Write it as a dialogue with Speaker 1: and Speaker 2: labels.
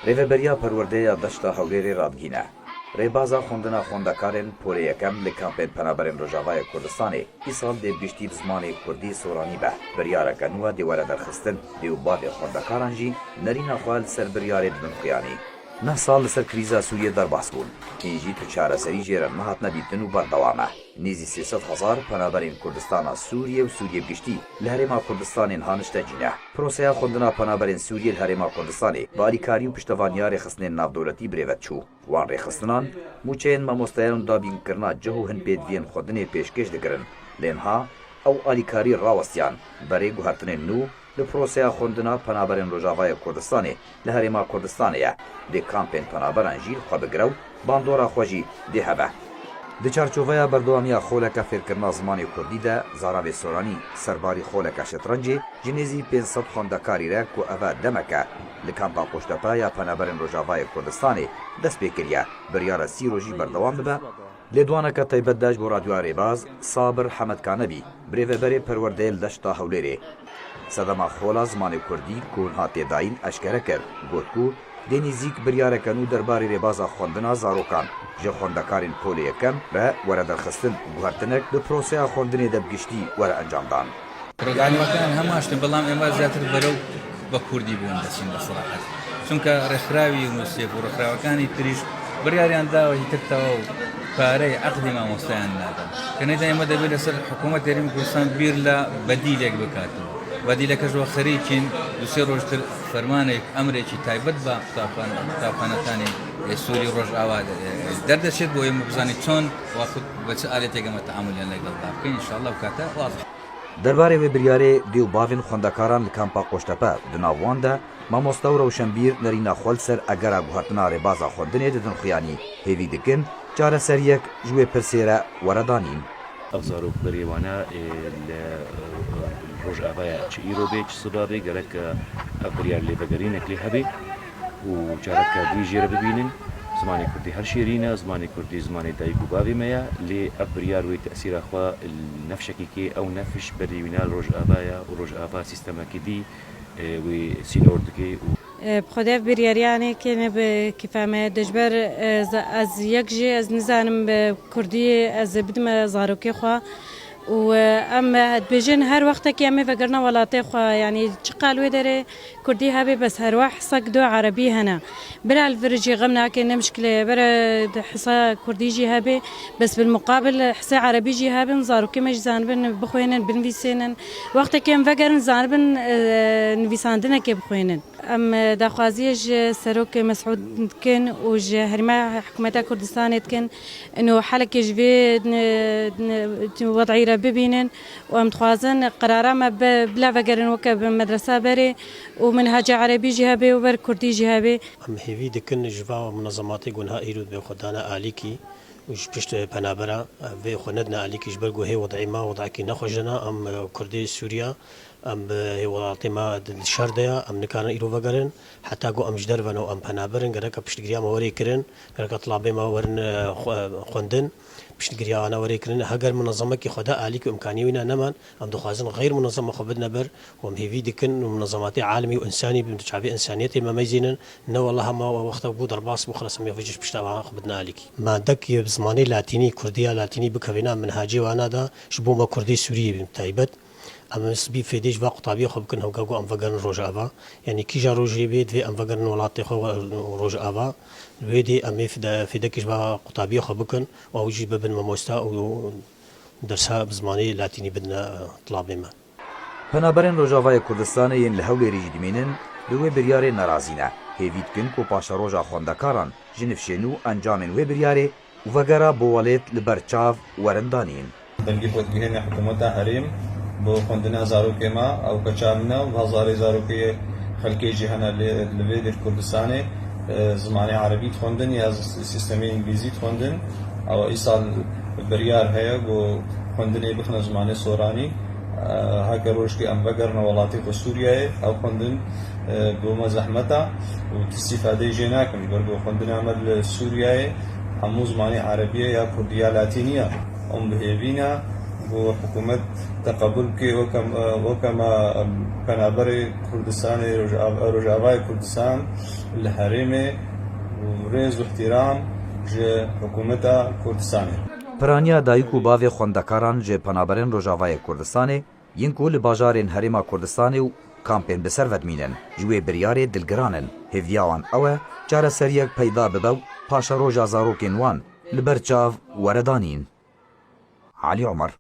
Speaker 1: ریوبریا پرورده دشتا هولیر رادگینه ریبازا خوندنا خوندکارن پوله یکم لکامپین پنابرین روژاوای کردستانه ایسال دی بشتی زمان کردی سورانی به بریاره کنوه دیواره درخستن دیو باد خوندکاران جی نرین اخوال سر بریاره دنخیانی 9 سال لسر کریزا سوریه در بحث بون اینجی تو چاره سری جیرن مهات نبیدن و بردوامه نیزی 300,000 پنابرین کردستان سوریه و سوریه بگشتی لحرما کردستان هانشتا جینه پروسیا خوندنا پنابرین سوریه لحرما کردستانی بالیکاری و پشتوانیار خستن نافدولتی بریوت چو وان ریخستنان موچین ماموستایان دابین کرنا جهو هن بیدوین خوندن پیشکش دگرن لینها او آلیکاری راوستیان برای گوهرتن نو لپروسیا خوندنا پنابرین روژاوای کردستانی لحرما کردستانیه دی کامپین پنابران جیل خواه بگرو باندورا خوژی دی هبه د چارچوبه بردوامیا خولکه فیرکرنا زمانی کردی ده زاراوی سورانی سرباری خولکه شطرنجی جنیزی 500 خوندکاری را که اوه دمکه لکمپا قشتپا یا پنابرین روژاوای کردستانی دست بکریه بریار 30 روژی بردوام ببه لیدوانکه تایبت داش بو رادیو ریباز صابر حمد کانبی بریوبری پروردیل دشتا هولیری صدما خولا زمان کردی کونها تیداین اشکره کرد گوتکو دنیزیک بریاره کنو درباری ریبازا خوندنا زاروکان جه خوندکارین پول یکم و وره درخستن گوهرتنک ده پروسیا خوندنی دبگشتی وره انجام دان
Speaker 2: يعني وكان هماش بلام إما زيادة برو بكردي بون دسين بصراحة چونك رخراوي ومسيف ورخراوي كان يتريش برياريان دا وهيتكتاو فاري عقدي ما مستعان نادا كان إذا يمد بيلا سر حكومة تريم كردستان بير لا بديلك بكاتو بديلك جو خريجين يصير رجل فرمانك أمريكي تايبت با طافانا ثاني سوري رجع عواد درد شد بو يوم بزاني تون واخد بسألتي كما التعامل يعني قلت إن شاء الله وكاتا واضح
Speaker 1: درباره و بریاره دیو باوین خوندکاران لکامپا قشتپا دناوان ده ماموستا و روشنبیر نرینا خوال سر اگر گوهرتنا ریبازا خوندنی ددن خویانی هیوی دکن چاره سر یک جوی پرسیره وردانین
Speaker 3: افزارو بریوانا روژ آبایا چه ایرو بی چه صدا بی گرک بریار لی بگرینک لی هبی و چارک دوی جیره ببینن زمانی کردی هر شیرینه زمانی کردی زمانی دایگو باوی میا لی ابریار وی تأثیر اخوا نفشکی که او نفش بریوینا روژ آبایا و روژ آبا سیستما که دی وی سینورد که
Speaker 4: بخدا بریاریانه که بکفامه دجبر از یک جی از نزانم کردی از بدم زاروکی خوا و ام بيجن هر وقت كي ام فقرنا ولا تخوا يعني قالوا دره كردي هبي بس هر واحد صقدو عربي هنا بلا الفرجي غمنا كاين مشكله بلا حصا كردي جي هبي بس بالمقابل حصا عربي جي هبي نزارو كما جزانبن بخوينن بنفيسينن وقت كي فقر نزانبن نفيساندنا كي بخوينن ام داخوازيج سروك مسعود كن وج هرما حكومه كردستان كن انه حلقه جفي وضعي ببینن و ام خوازن قراره ما بلا فقرن وكب مدرسه بري ومنهج عربي جهبي وبر كردي جهبي
Speaker 5: ام هيفي دكن جوا منظماتي قنها ايرود بخدانا اليكي وش بشت بنابرا في خندنا اليكي جبرغو هي وضعي ما وضعكي نخجنا ام كردي سوريا ام هي وضعتي ما الشرديا ام نكان ايرو فقرن حتى قو ام جدربن ام بنابرن غرك بشت غريا ما وري كرن غرك طلابي ما ورن خوندن بشت غريا انا وري كرن هاجر منظمه كي خدا اليك امكانيه وينا نمان ام دخازن غير منظمه خبدنا بر وم هيفي دكن منظمات عالمي وانساني بمتشابه انسانيتي ما ميزين نو والله ما وقت ابو درباس بخلص ما يفجش بشتا خبدنا اليك ما دك بزماني لاتيني كرديه لاتيني بكوينا منهاجي وانا دا شبو ما كردي سوري تايبت اما سبي فيديش باق طابي خو بكن هوغا ام فغن روجافا يعني كي جا روجي بيت في ام فغن ولاتي خو روجافا ويدي ام في دكش با طابي خو بكن واوجي ببن مموستا و درسها بزماني لاتيني بدنا طلابي ما
Speaker 1: پنابرین روژاوای کردستان ین لهولی ریجدمینن دوی بریاره نرازینه هیوید کن کو پاشا روژا خوندکاران جنفشنو انجامن وی بریاره و وگرا بوالت لبرچاو ورندانین
Speaker 6: دنگی خودگیهن حکومتا حریم بو خوندنا زاروکی ما او کچامنا و هزاری زاروکی خلقی جهانا لوید کردستان زمانی عربی خوندن یا سیستمی انگلیزی خوندن او ایسال بریار هیا بو خوندنی بخنا زمانی سورانی هاکر روشکی ام وگرن ولاتی خو سوریه او خوندن بو مزحمتا و استفاده جناکم برگو خوندن عمل سوریه همو زمانی عربیه یا کردیه لاتینیه ام بهیوینا بۆ حکوومەت تەقەبول بکە وەکەمە پەنابەری کوردستانی ڕۆژاوای کوردستان لە هەرێمێ و ڕێز و احتیرام ji حکوومەتە کوردستانê.
Speaker 1: Piraniya dayîk û bavê xwendekaran ji penaberên Rojavayê Kurdistanê yên ku li bajarên Herêma Kurdistanê û kampên bi ser vedmînin ji wê biryarê dilgiran in. Hêviya wan ew e çareseriyek peyda bibe û paşa roja zarokên wan li ber çav were danîn. Ali Omar